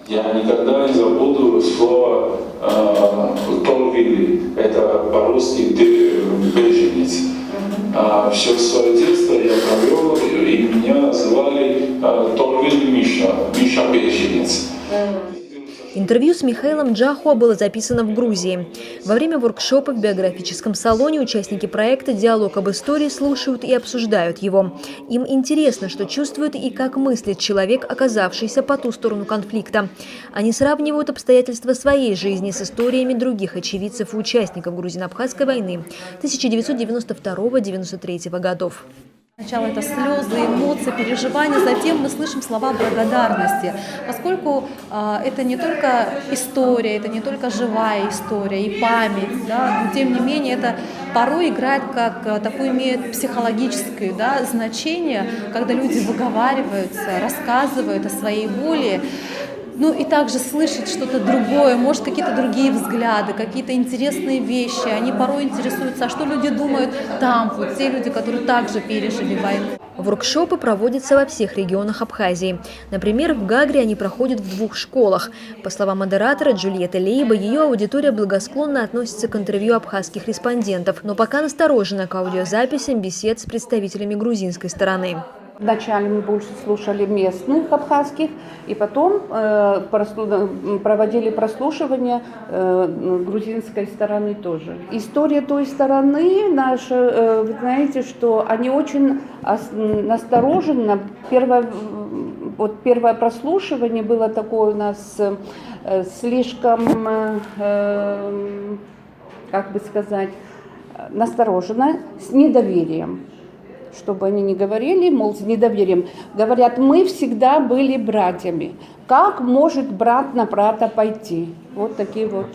Я никогда не забуду слово «толвили». Это по-русски «беженец». Все свое детство я провел, и меня называли «толвили Миша», Миша Беженец. Интервью с Михаилом Джахуа было записано в Грузии. Во время воркшопа в биографическом салоне участники проекта «Диалог об истории» слушают и обсуждают его. Им интересно, что чувствует и как мыслит человек, оказавшийся по ту сторону конфликта. Они сравнивают обстоятельства своей жизни с историями других очевидцев и участников Грузино-Абхазской войны 1992-1993 годов. Сначала это слезы, эмоции, переживания, затем мы слышим слова благодарности, поскольку это не только история, это не только живая история и память, да, но тем не менее это порой играет как такое, имеет психологическое, да, значение, когда люди выговариваются, рассказывают о своей боли. Ну и также слышать что-то другое, может, какие-то другие взгляды, какие-то интересные вещи. Они порой интересуются, а что люди думают там, вот те люди, которые также пережили войну. Воркшопы проводятся во всех регионах Абхазии. Например, в Гагре они проходят в 2 школах. По словам модератора Джульетты Лейба, ее аудитория благосклонно относится к интервью абхазских респондентов, но пока насторожена к аудиозаписям бесед с представителями грузинской стороны. Вначале мы больше слушали местных абхазских, и потом проводили прослушивание грузинской стороны тоже. История той стороны наша, вы знаете, что они очень настороженно. Первое прослушивание было такое у нас слишком, как бы сказать, настороженно, с недоверием. Чтобы они не говорили, мол, с недоверием. Говорят, мы всегда были братьями. Как может брат на брата пойти? Вот такие вот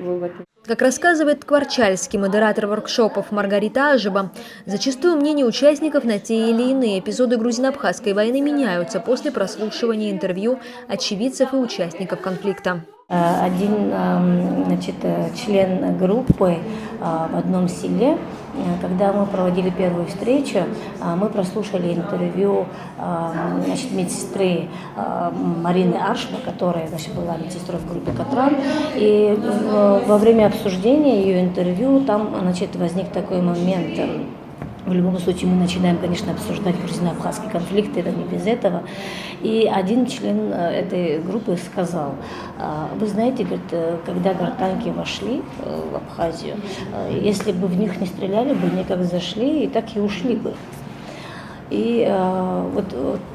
выводы. Как рассказывает кварчальский модератор воркшопов Маргарита Ажеба, зачастую мнения участников на те или иные эпизоды Грузино-Абхазской войны меняются после прослушивания интервью очевидцев и участников конфликта. Один, член группы в одном селе, когда мы проводили первую встречу, мы прослушали интервью медсестры Марины Аршма, которая была медсестрой в группе «Катран». И во время обсуждения ее интервью там возник такой момент. В любом случае мы начинаем, конечно, обсуждать грузино-абхазский конфликт, это не без этого. И один член этой группы сказал: вы знаете, говорит, когда танки вошли в Абхазию, если бы в них не стреляли бы, они как зашли и так и ушли бы. И вот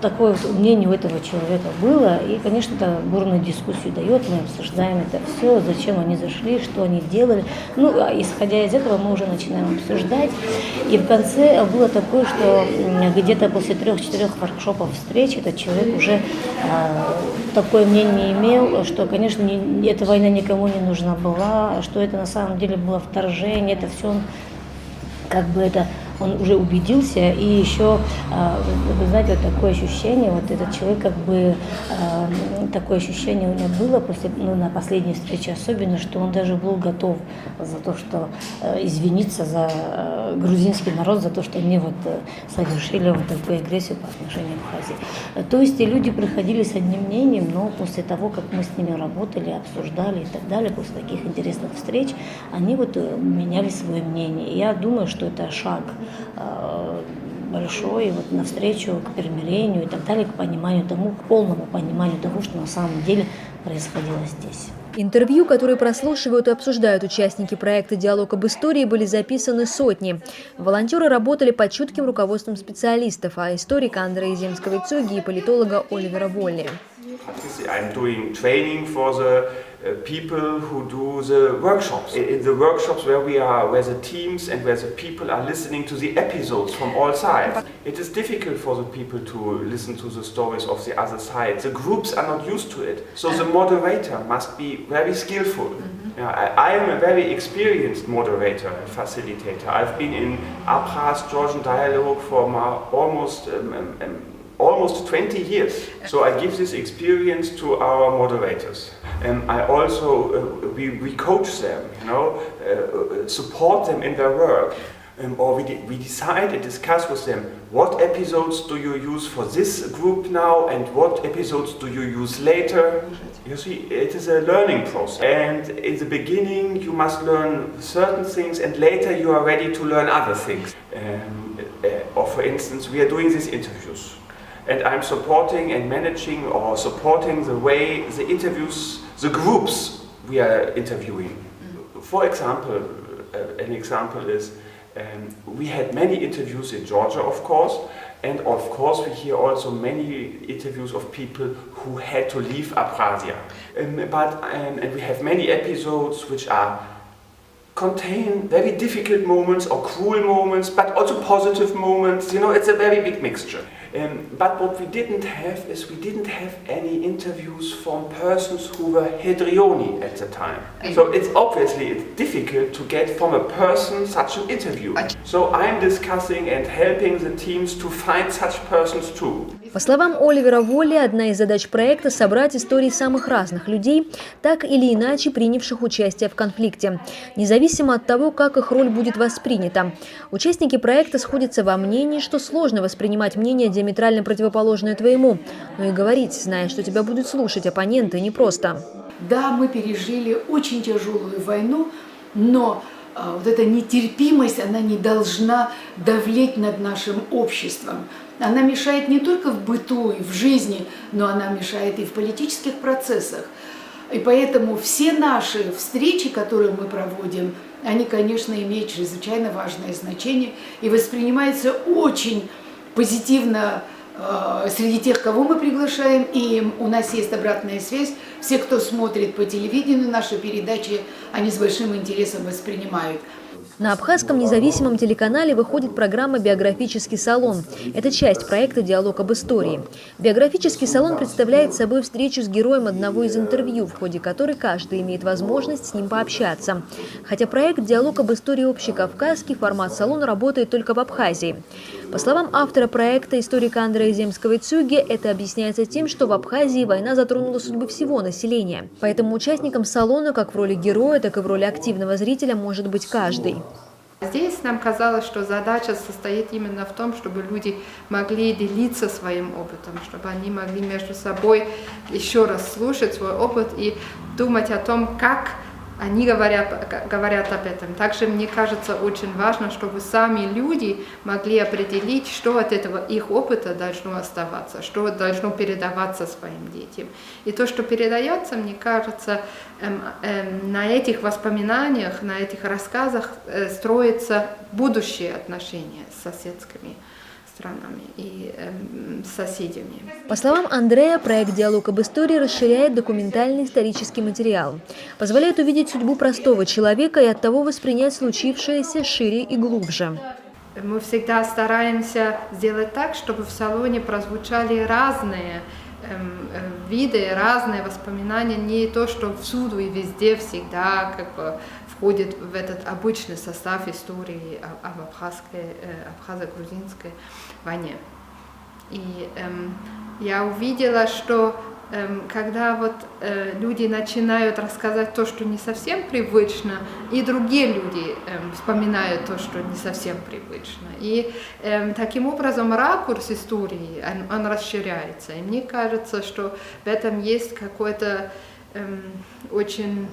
такое вот мнение у этого человека было. И, конечно, это бурную дискуссию дает, мы обсуждаем это все, зачем они зашли, что они делали. Ну, исходя из этого, мы уже начинаем обсуждать. И в конце было такое, что где-то после 3-4 воркшопов встреч этот человек уже такое мнение имел, что, конечно, эта война никому не нужна была, что это на самом деле было вторжение, это все он уже убедился, и еще, вы знаете, вот такое ощущение, вот этот человек такое ощущение у него было на последней встрече особенно, что он даже был готов за то, что извиниться за грузинский народ, за то, что они совершили такую агрессию по отношению к Абхазии. То есть и люди приходили с одним мнением, но после того, как мы с ними работали, обсуждали и так далее, после таких интересных встреч, они меняли свое мнение. И я думаю, что это шаг большой навстречу к примирению и так далее, к полному пониманию того, что на самом деле происходило здесь. Интервью, которые прослушивают и обсуждают участники проекта «Диалог об истории», были записаны сотни. Волонтеры работали под чутким руководством специалистов, а историка Андрея Земского-Цоги и политолога Оливера Волли. I'm doing training for the people who do the workshops. In the workshops where the teams and where the people are listening to the episodes from all sides. It is difficult for the people to listen to the stories of the other side. The groups are not used to it. So the moderator must be very skillful. I am a very experienced moderator and facilitator. I've been in Abkhaz-Georgian dialogue for almost 20 years. So I give this experience to our moderators. I also, we coach them, support them in their work. or we decide and discuss with them what episodes do you use for this group now and what episodes do you use later. You see, it is a learning process, and in the beginning you must learn certain things and later you are ready to learn other things. Or for instance, we are doing these interviews and I'm supporting and managing or supporting the way the interviews, the groups we are interviewing. For example, an example is we had many interviews in Georgia, of course, and of course we hear also many interviews of people who had to leave Abkhazia. And we have many episodes which contain very difficult moments or cruel moments, but also positive moments. You know, it's a very big mixture. But what we didn't have is we didn't have any interviews from persons who were hedrioni at the time. So it's difficult to get from a person such an interview. So I'm discussing and helping the teams to find such persons too. По словам Оливера Волли, одна из задач проекта – собрать истории самых разных людей, так или иначе принявших участие в конфликте, независимо от того, как их роль будет воспринята. Участники проекта сходятся во мнении, что сложно воспринимать мнение диаметрально противоположное твоему, но и говорить, зная, что тебя будут слушать оппоненты, непросто. Да, мы пережили очень тяжелую войну, но вот эта нетерпимость, она не должна давлеть над нашим обществом. Она мешает не только в быту и в жизни, но она мешает и в политических процессах. И поэтому все наши встречи, которые мы проводим, они, конечно, имеют чрезвычайно важное значение и воспринимаются очень позитивно среди тех, кого мы приглашаем, и у нас есть обратная связь. Все, кто смотрит по телевидению наши передачи, они с большим интересом воспринимают. На абхазском независимом телеканале выходит программа «Биографический салон». Это часть проекта «Диалог об истории». Биографический салон представляет собой встречу с героем одного из интервью, в ходе которой каждый имеет возможность с ним пообщаться. Хотя проект «Диалог об истории общекавказский», формат салона работает только в Абхазии. По словам автора проекта, историка Андрея Земского-Цюги, это объясняется тем, что в Абхазии война затронула судьбы всего населения. Поэтому участником салона как в роли героя, так и в роли активного зрителя может быть каждый. Здесь нам казалось, что задача состоит именно в том, чтобы люди могли делиться своим опытом, чтобы они могли между собой еще раз слушать свой опыт и думать о том, как они говорят об этом. Также мне кажется очень важно, чтобы сами люди могли определить, что от этого их опыта должно оставаться, что должно передаваться своим детям. И то, что передается, мне кажется, на этих воспоминаниях, на этих рассказах строятся будущие отношения с соседскими странами и соседями. По словам Андрея, проект «Диалог об истории» расширяет документальный исторический материал, позволяет увидеть судьбу простого человека и оттого воспринять случившееся шире и глубже. Мы всегда стараемся сделать так, чтобы в салоне прозвучали разные виды, разные воспоминания, не то, что всюду и везде всегда как бы входит в этот обычный состав истории об абхазо-грузинской войне. И я увидела, что когда люди начинают рассказать то, что не совсем привычно, и другие люди вспоминают то, что не совсем привычно. И таким образом ракурс истории, он расширяется. И мне кажется, что в этом есть какой-то очень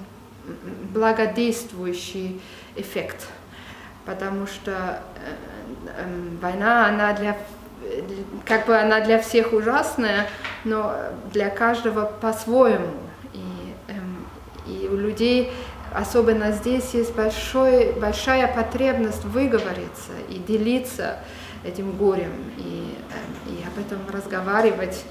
благодействующий эффект, потому что война, она для всех ужасная, но для каждого по-своему. И у людей, особенно здесь, есть большая потребность выговориться и делиться этим горем, и об этом разговаривать.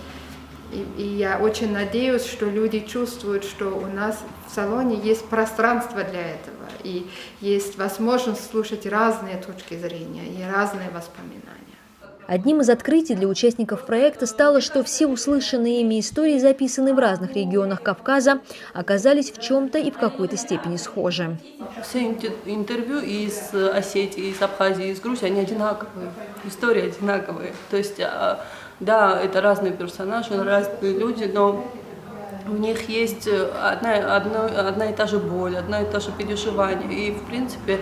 И я очень надеюсь, что люди чувствуют, что у нас в салоне есть пространство для этого, и есть возможность слушать разные точки зрения и разные воспоминания. Одним из открытий для участников проекта стало, что все услышанные ими истории, записанные в разных регионах Кавказа, оказались в чем-то и в какой-то степени схожи. Все интервью из Осетии, из Абхазии, из Грузии, они одинаковые, истории одинаковые. То есть, да, это разные персонажи, разные люди, но у них есть одна и та же боль, одна и та же переживание. И, в принципе,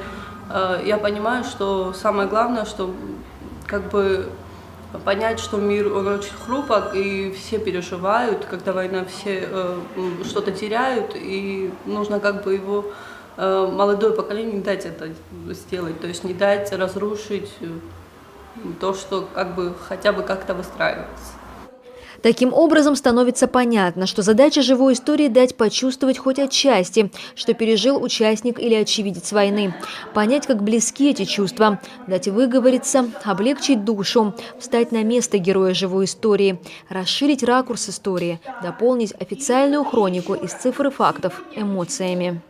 я понимаю, что самое главное, что как бы понять, что мир, он очень хрупок, и все переживают, когда война, все что-то теряют, и нужно как бы его молодое поколение не дать это сделать, то есть не дать разрушить то, что как бы хотя бы как-то выстраивается. Таким образом, становится понятно, что задача живой истории – дать почувствовать хоть отчасти, что пережил участник или очевидец войны, понять, как близки эти чувства, дать выговориться, облегчить душу, встать на место героя живой истории, расширить ракурс истории, дополнить официальную хронику из цифр и фактов эмоциями.